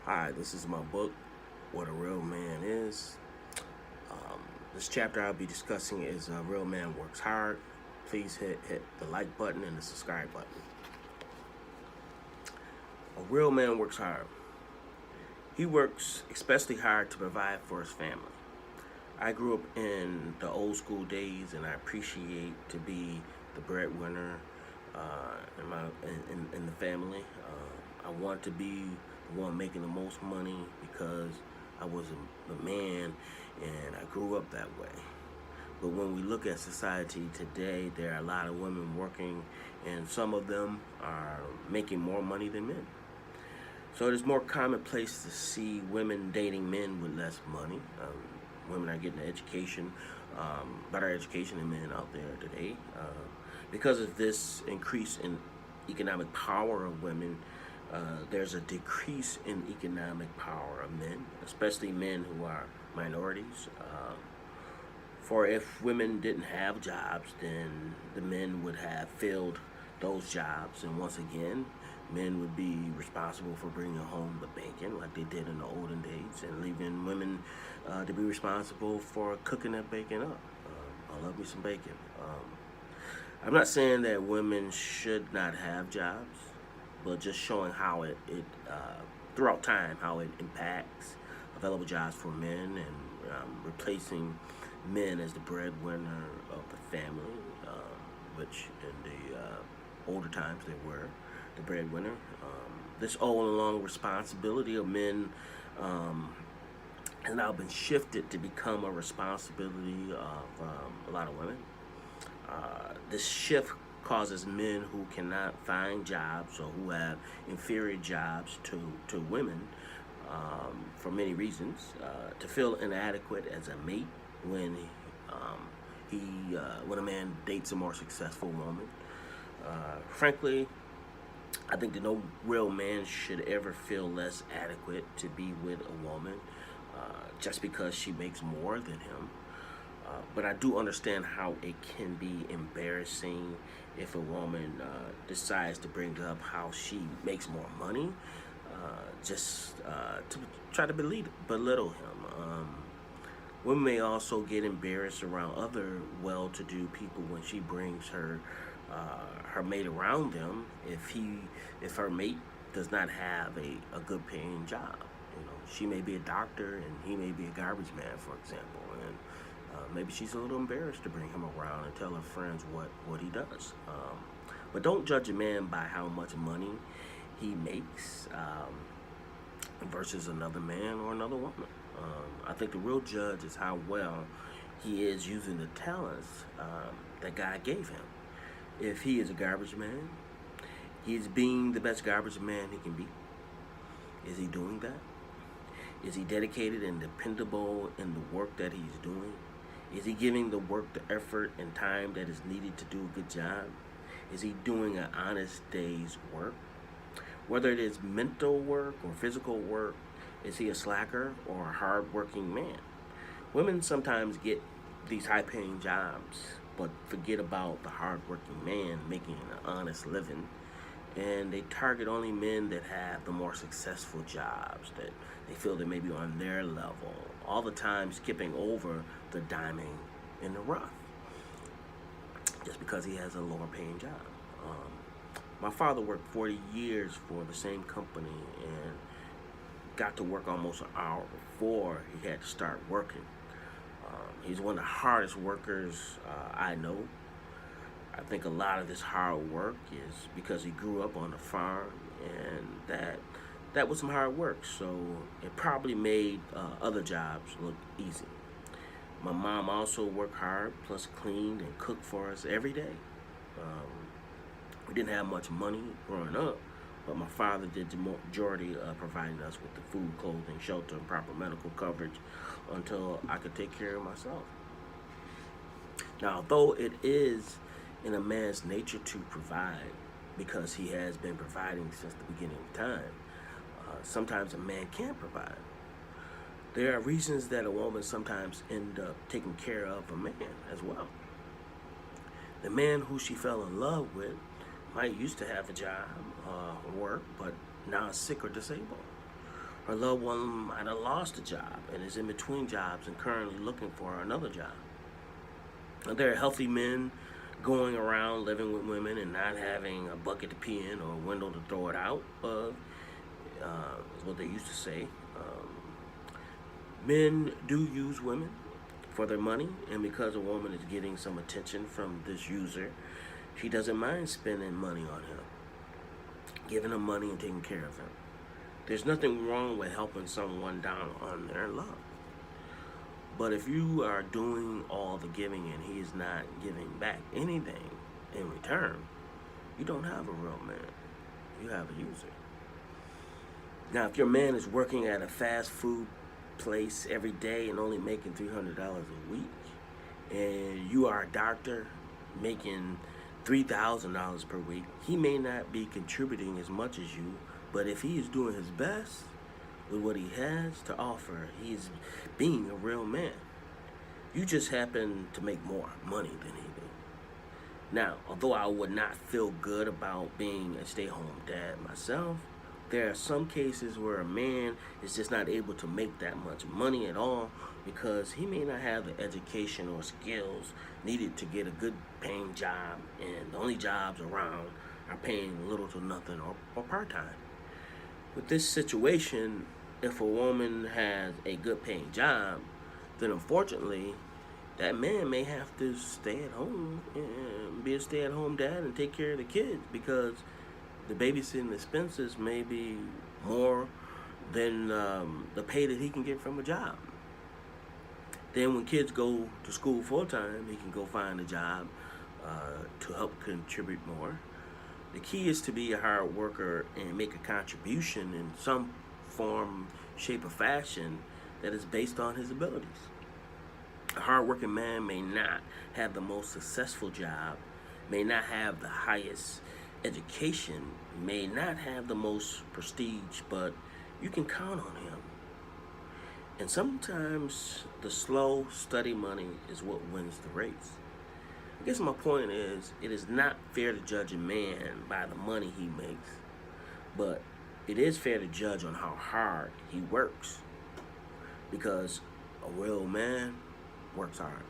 Hi, this is my book, What a Real Man Is. Um, this chapter I'll be discussing is A Real Man Works Hard. Please hit the like button and the subscribe button. A real man works hard. He works especially hard to provide for his family. I grew up in the old school days, and I appreciate to be the breadwinner in the family. I want to be the one making the most money because I was a man, and I grew up that way. But when we look at society today, there are a lot of women working, and some of them are making more money than men. So it is more commonplace to see women dating men with less money. Women are getting an education, better education than men out there today. Because of this increase in economic power of women, there's a decrease in economic power of men, especially men who are minorities. For if women didn't have jobs, then the men would have filled those jobs, and once again, men would be responsible for bringing home the bacon like they did in the olden days, and leaving women to be responsible for cooking that bacon up. I love me some bacon. I'm not saying that women should not have jobs, but just showing how it throughout time, how it impacts available jobs for men, and replacing men as the breadwinner of the family, which in the older times they were the breadwinner. This all along responsibility of men has now been shifted to become a responsibility of a lot of women. This shift causes men who cannot find jobs or who have inferior jobs to women for many reasons to feel inadequate as a mate when he when a man dates a more successful woman. Frankly, I think that no real man should ever feel less adequate to be with a woman just because she makes more than him. But I do understand how it can be embarrassing if a woman decides to bring up how she makes more money just to try to belittle him. Women may also get embarrassed around other well-to-do people when she brings her mate around them if her mate does not have a good paying job. You know, she may be a doctor and he may be a garbage man, for example, and maybe she's a little embarrassed to bring him around and tell her friends what he does. But don't judge a man by how much money he makes versus another man or another woman. I think the real judge is how well he is using the talents that God gave him. If he is a garbage man, he's being the best garbage man he can be. Is he doing that? Is he dedicated and dependable in the work that he's doing? Is he giving the work the effort and time that is needed to do a good job? Is he doing an honest day's work? Whether it is mental work or physical work, is he a slacker or a hard-working man? Women sometimes get these high-paying jobs, but forget about the hard-working man making an honest living, and they target only men that have the more successful jobs that they feel that may be on their level, all the time skipping over the diamond in the rough just because he has a lower-paying job. My father worked 40 years for the same company and got to work almost an hour before he had to start working. He's one of the hardest workers I know. I think a lot of this hard work is because he grew up on a farm, and that was some hard work. So it probably made other jobs look easy. My mom also worked hard, plus cleaned and cooked for us every day. We didn't have much money growing up, but my father did the majority of providing us with the food, clothing, shelter, and proper medical coverage until I could take care of myself. Now, though it is in a man's nature to provide, because he has been providing since the beginning of time, sometimes a man can't provide. There are reasons that a woman sometimes end up taking care of a man as well. The man who she fell in love with might used to have a job, work, but now is sick or disabled. Her loved one might have lost a job and is in between jobs and currently looking for another job. Now, there are healthy men going around living with women and not having a bucket to pee in or a window to throw it out of, is what they used to say. Men do use women for their money, and because a woman is getting some attention from this user, she doesn't mind spending money on him, giving him money and taking care of him. There's nothing wrong with helping someone down on their luck. But if you are doing all the giving and he is not giving back anything in return, you don't have a real man. You have a user. Now, if your man is working at a fast food place every day and only making $300 a week, and you are a doctor making $3,000 per week, he may not be contributing as much as you, but if he is doing his best with what he has to offer, he is being a real man. You just happen to make more money than he do. Now, although I would not feel good about being a stay-home dad myself, there are some cases where a man is just not able to make that much money at all because he may not have the education or skills needed to get a good paying job, and the only jobs around are paying little to nothing or part-time. With this situation, if a woman has a good paying job, then unfortunately that man may have to stay at home and be a stay-at-home dad and take care of the kids because the babysitting expenses may be more than the pay that he can get from a job. Then when kids go to school full-time, he can go find a job to help contribute more. The key is to be a hard worker and make a contribution in some form, shape, or fashion that is based on his abilities. A hardworking man may not have the most successful job, may not have the highest education, may not have the most prestige, but you can count on him. And sometimes the slow, steady money is what wins the race. I guess my point is, it is not fair to judge a man by the money he makes, but it is fair to judge on how hard he works, because a real man works hard.